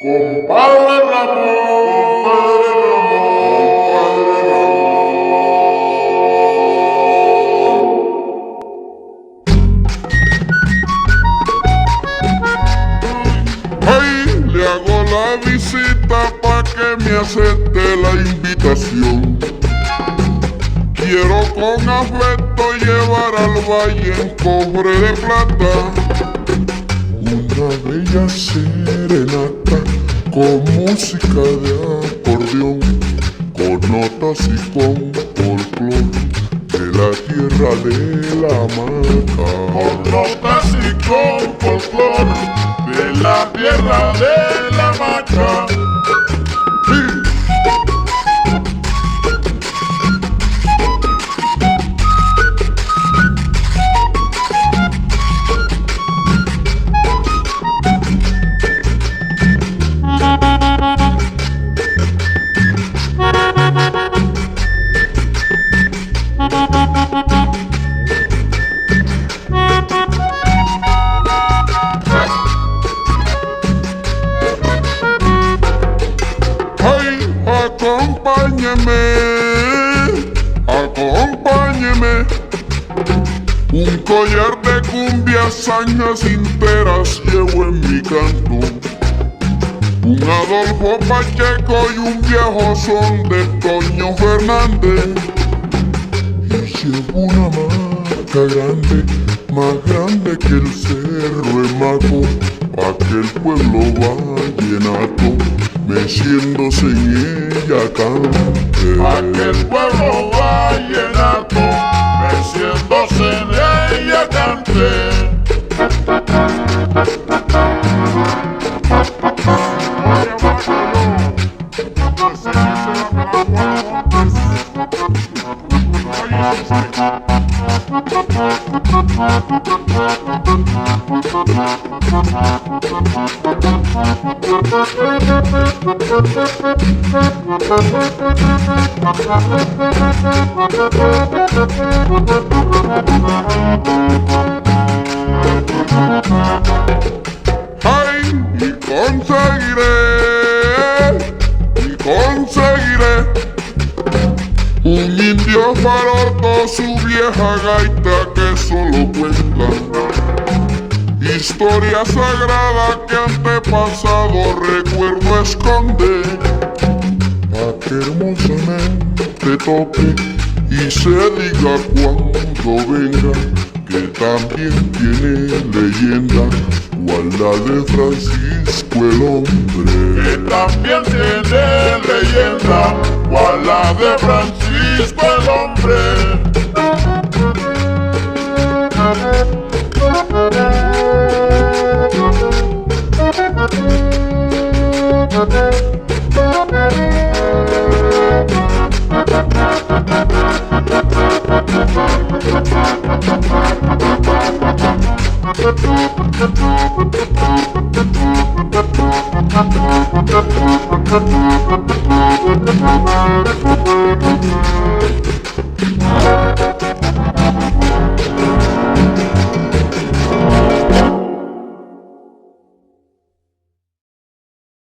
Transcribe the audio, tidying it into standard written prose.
Compadre Ramón, compadre Ramón. Ay, le hago la visita pa' que me acepte la invitación. Quiero con afecto llevar al valle en cobre de plata una bella serenata con música de acordeón, con notas y con folclor de la tierra de la Maca. Con notas y con folclor de la tierra de la Maca. Acompáñeme, un collar de cumbias añas enteras llevo en mi canto, un Adolfo Pacheco y un viejo son de Toño Fernández, y llevo una maca grande, más grande que el cerro de Maco, pa' que el pueblo vallenato meciéndose en ella cante. Pa' que el pueblo vallenato meciéndose en ella cante. Ay, y conseguiré un indio para orto su vieja gaita que solo cuenta historia sagrada que antepasado recuerdo esconde, pa' que hermosamente toque y se diga cuando venga que también tiene leyenda, cual la de Francisco el hombre. Que también tiene leyenda, cual la de Francisco el hombre. Thank you.